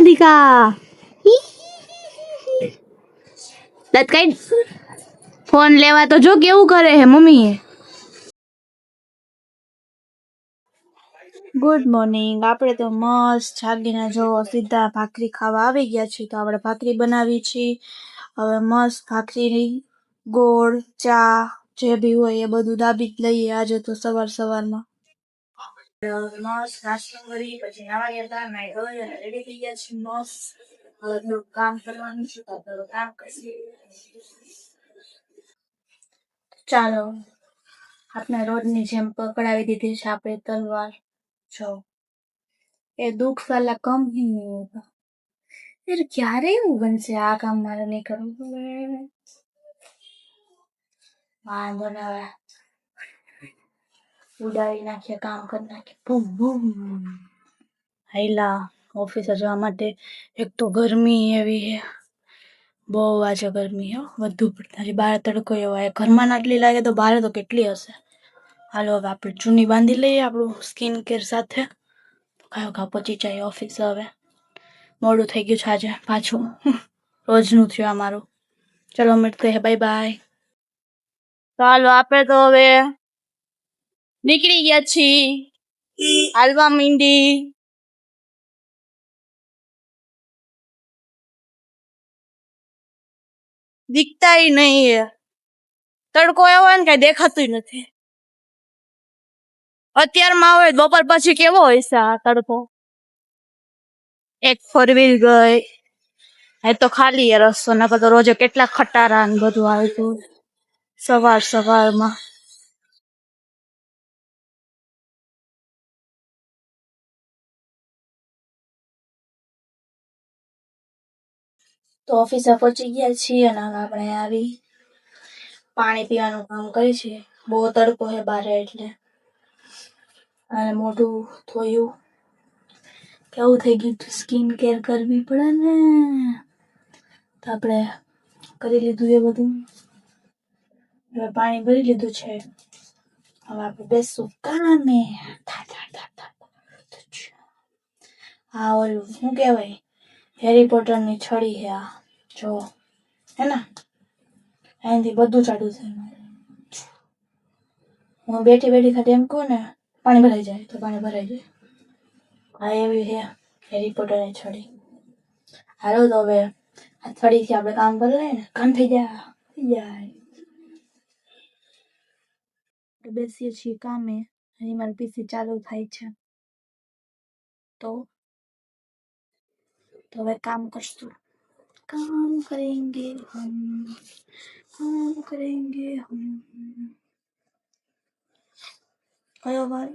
દીકા દાંત કાઢ. ફોન લેવા તો જો કેવું કરે હે મમ્મી. Good morning. આપણે તો મસ્ત જાગીને જો સીધા ભાખરી ખાવા આવી ગયા છીએ. તો આપણે ભાખરી બનાવી છીએ. હવે મસ્ત ભાખરી, ગોળ, ચા જે બી હોય એ બધું દાબી જ લઈએ આજે તો સવારમાં. મસ્ત નાસ્તો કરી પછી નાવા ગયા હતા, નાઈ ધોઈ અને રેડી થઈ ગયા છીએ મસ્ત. હવે થોડું કામ કરવાનું છે તો થોડું કામ કરીએ. ચાલો આપણે રોજની જેમ પકડાવી દીધી છે આપણે તલવાર. જો એ દુઃખ સાલા કમ ही नहीं होगा. यार ક્યારે એવું બનશે આ કામ મારે નહીં કરવું. વાંધો ને હવે ઉડાવી નાખીએ, કામ કરી નાખીએ. બૂમ બૂમ હાઈલા ઓફિસે જવા માટે. એક તો ગરમી એવી છે, બહુ આજે ગરમી હો, વધુ પડતી. બહાર તડકો એવો આવે, ઘરમાં આટલી લાગે તો બહાર તો કેટલી હશે. હાલો હવે આપણે ચૂની બાંધી લઈએ આપણું સ્કિન કેર સાથે. કાયો પહોંચી જાય ઓફિસે. હવે મોડું થઈ ગયું છે આજે પાછું, રોજનું થયું અમારું. ચલો મળते हैं, બાય બાય. ચાલો આપણે તો હવે નીકળી ગયા છીએ હાલવા મીંડી. દિખતાય નહીં, તડકો એવો હોય ને કઈ દેખાતું નથી. અત્યારમાં હોય બપોર પછી કેવો હોય છે આ તડકો. એક 4 વ્હીલ ગઈ, એ તો ખાલી એ રસ્તો, નકર તો રોજે કેટલા ખટારા ને બધું આવતું સવારમાં. તો ઓફિસે પહોંચી ગયા છીએ અને આપણે આવી પાણી પીવાનું કામ કરી છીએ. બહુ તડકો છે બારે એટલે. અને મોઢું ધોયું, કેવું થઈ ગયું, સ્કિન કેર કરવી પડે ને, તો આપણે કરી લીધું એ બધું. હવે પાણી ભરી લીધું છે. હવે આપણે બેસું કામે. હા ઓલું શું કહેવાય, હેરી પોટરની છડી છે આ, જો હે ને, એનાથી બધું ચાલુ છે. હું બેઠી ખાલી એમ કહું ને પાણી ભરાઈ જાય તો પાણી ભરાઈ જાય. હા એવી છે હેરી પોટરની છડી. હાલો તો હવે આ છડીથી આપણે કામ કરી લઈએ ને, કામ થઈ જાય. બેસીએ છીએ કામે. હજી મારું પીસી ચાલુ થાય છે તો હવે કામ કરશું. કામ કરેંગે હમ. કયો વાર?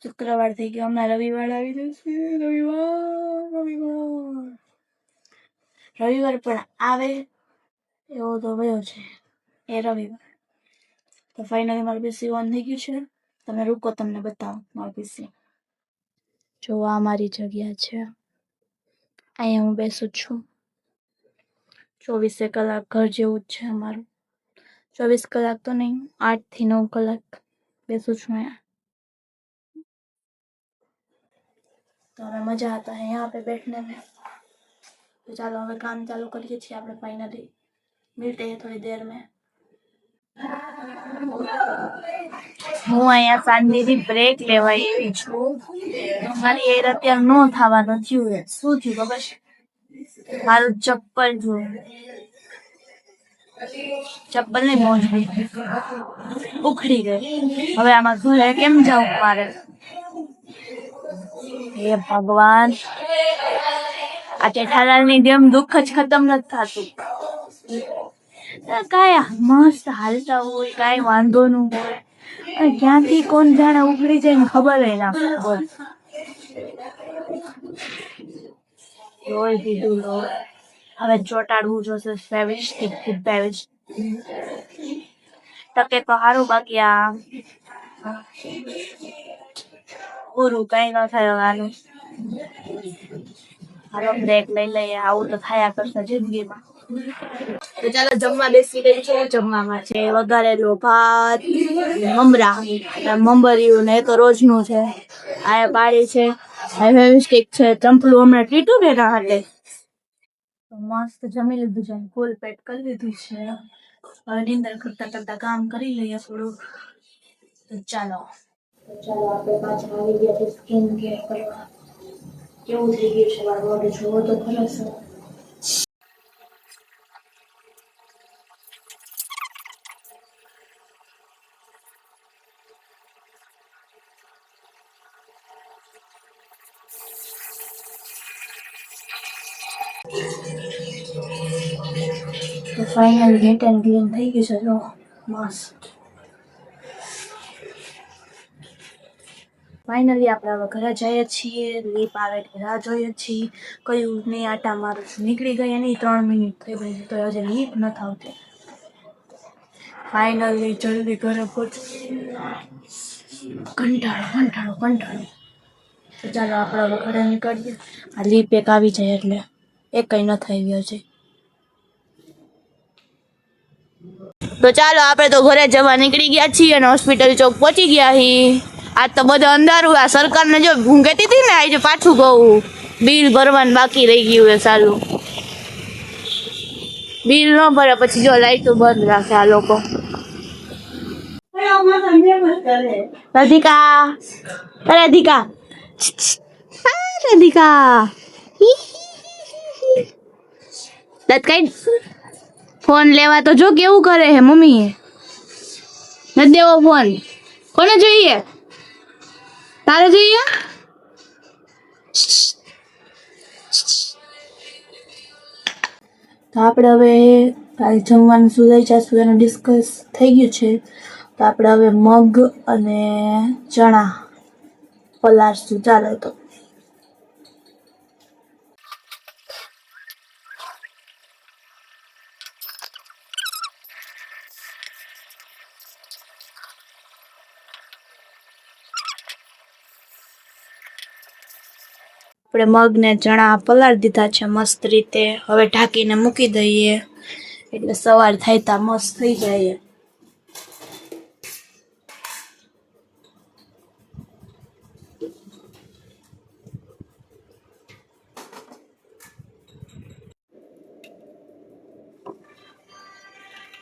શુક્રવાર થઈ ગયો, હમણાં રવિવાર આવી જશે. રવિવાર પણ આવે એવો તો વયો છે એ રવિવાર. તો ફાઇનલી મારું પીસી ઓન થઈ ગયું છે. તમે રૂકો, તમને બતાવો મારું પીસી. જો આ મારી જગ્યા છે, અહીંયા હું બેસું છું. 24 કલાક ઘર જેવું જ છે અમારું. 24 કલાક તો નહીં, 8 થી 9 કલાક બેસું છું અહીંયા. तो हमें मजा आता है यहाँ पे बैठने में. तो चलो हमें काम चालू करिए છીએ આપણે फाइनली. मिलते हैं थोड़ी देर में. હું અહીંયા શાંતિથી બ્રેક લેવા આવી છું. મારી એર અત્યારે નો થવાનું થયું. શું થયું ખબર છે? મારું ચપ્પલ જો, ચપ્પલ ની મોજ ઉખડી ગઈ. હવે આમાં ઘરે કેમ જાઉં મારે? હે ભગવાન, આ જેઠાલાલની જેમ દુઃખ જ ખતમ નથી થતું. કાંઈ મસ્ત હાલતા હોય, કાંઈ વાંધો ન હોય, અને ક્યાંથી કોણ જાણે ઉખડી જાય ને ખબર ના પડે. લોહી દીધું લોહી. હવે ચોટાડવું જોશે ફેવિસ્ટિક થી. ટકે તો સારું, બાકી આ પૂરું કઈ ન થવાનું. હાલો બ્રેક લઈ લઈએ, આવું તો થયા કરશે જિંદગીમાં. તો ચાલો જમવા બેસી ગઈ છે. જમવામાં છે વઘારેલો ભાત, મમરા, મંબરિયું ને, એ તો રોજનું છે. આ પાડી છે હવે સ્ટીક છે ચંપલું હમણાં ટીટું ને એના હાટે તો મસ્ત જમી લીધું છે ફૂલ પેટ કરી લીધું છે હવે નીંદર કરતા કરતા કામ કરી લઈએ થોડું તો ચાલો આપણે પાછા આવી ગયા છે સ્કિન કેર કરવા કેવું થઈ ગયું છે મારું બોડી જોવો તો ખરો છે તો ફાઇનલ નીટ એન્ડ ક્લીન થઈ ગયું છે જો મસ્ત ફાઇનલી આપણે હવે ઘરે જઈએ છીએ લીપ આવે એટલે રાહ જોઈએ છીએ કયું નહીં આટા મારું છું નીકળી ગયા નહીં 3 મિનિટ થઈ ગઈ તો હજી લીપ નથી આવતી ફાઇનલી જલ્દી ઘરે પહોંચી કંટાળો તો ચાલો આપણે હવે ઘરે નીકળીએ આ લીપ એક આવી જાય એટલે એક કંઈ ન થઈ ગયો છે તો ચાલો આપણે તો ઘરે જવા નીકળી ગયા છીએ અને હોસ્પિટલ ચોક પહોંચી ગયા છીએ આજ તો બધું અંધારું આ સરકારને જો હું કહેતી હતી ને આજે પાછું કહું બિલ ભરવાનું બાકી રહી ગયું છે સાલું બિલ ન ભરે પછી જો લાઈટો બંધ રાખે આ લોકો રાધિકા રાધિકા રાધિકા દત કઈ ફોન લેવા તો જો કેવું કરે હે મમ્મી નથી દેવો ફોન કોને જોઈએ તારે જોઈએ તો આપણે હવે કાલે જમવાનું શું લઈ જશું એનું ડિસ્કસ થઈ ગયું છે તો આપણે હવે મગ અને ચણા પલાળશું ચાલો તો આપણે મગ ને ચણા પલાળી દીધા છે મસ્ત રીતે હવે ઢાંકીને મૂકી દઈએ એટલે સવાર થાય તા મસ્ત થઈ જાય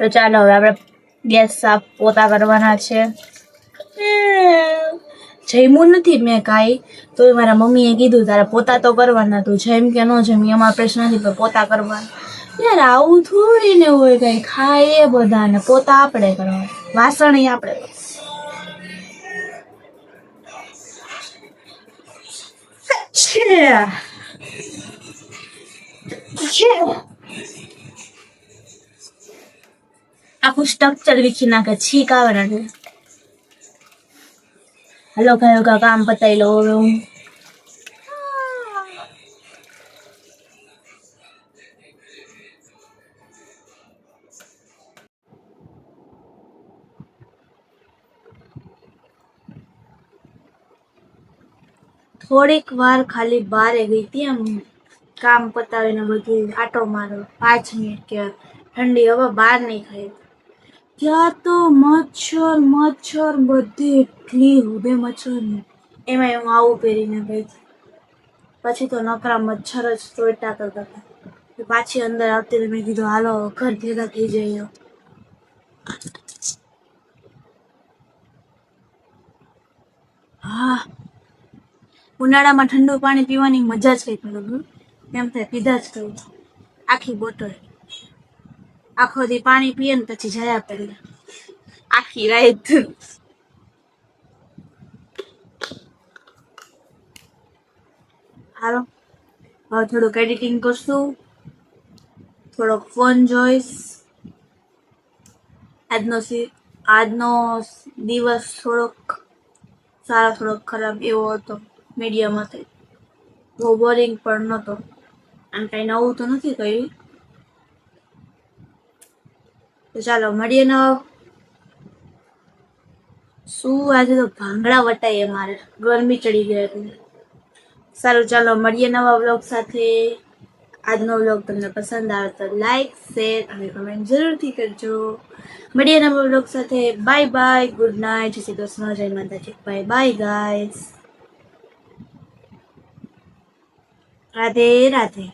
તો ચાલો હવે આપણે ગેસ સાફ પોતા કરવાના છે જમ્યું નથી મેં કાંઈ તો મારા મમ્મીએ કીધું તારા પોતા તો કરવાના તું જેમ કે ન જમી એમાં પ્રશ્ન નથી પણ પોતા કરવાના યાર આવું થોડી ને હોય કઈ ખાય એ બધા ને પોતા આપણે કરવા વાસણ આપણે આખું સ્ટ્રક્ચર વિખી નાખે છીક આવે ને હલો કયો કામ પતાવી લો હવે હું થોડીક વાર ખાલી બારે ગઈ હતી એમ કામ પતાવીને બધું આટો મારો 5 મિનિટ કે ઠંડી હવા બહાર નહીં ખાઈ ત્યાં તો મચ્છર બધી એટલી ઉભે મચ્છર ને એમાં હું આવું પહેરીને ગઈ પછી તો નકરા મચ્છર જ ચોટા કરતા હતા પાછી અંદર આવતી મેં કીધું હાલો ઘર ભેગા થઈ જઈએ હા ઉનાળામાં ઠંડુ પાણી પીવાની મજા જ કંઈક અલગ એમ થાય પીધા જ કહું આખી બોટલ આખો દી પાણી પીએ ને પછી જયા પહેલા આખી રાત હાલો હવે થોડુંક એડિટિંગ કરશું થોડોક ફોન જોઈશ આજનો દિવસ થોડોક સારો થોડોક ખરાબ એવો હતો મીડિયમ હતો બહુ બોરિંગ પણ નહોતો આમ કંઈ નવું તો નથી કર્યું તો ચાલો મળીએ ને શું આજે તો ભાંગડા વટાઈએ મારે ગરમી ચડી ગઈ હતી સારું ચાલો મળીએ નવા વ્લોગ સાથે આજનો વ્લોગ તમને પસંદ આવે તો લાઈક શેર અને કમેન્ટ જરૂરથી કરજો મળીએ નવા વ્લોગ સાથે બાય બાય ગુડ નાઇટ જય શ્રી કૃષ્ણ જય માતાજી bye bye guys Radhe Radhe.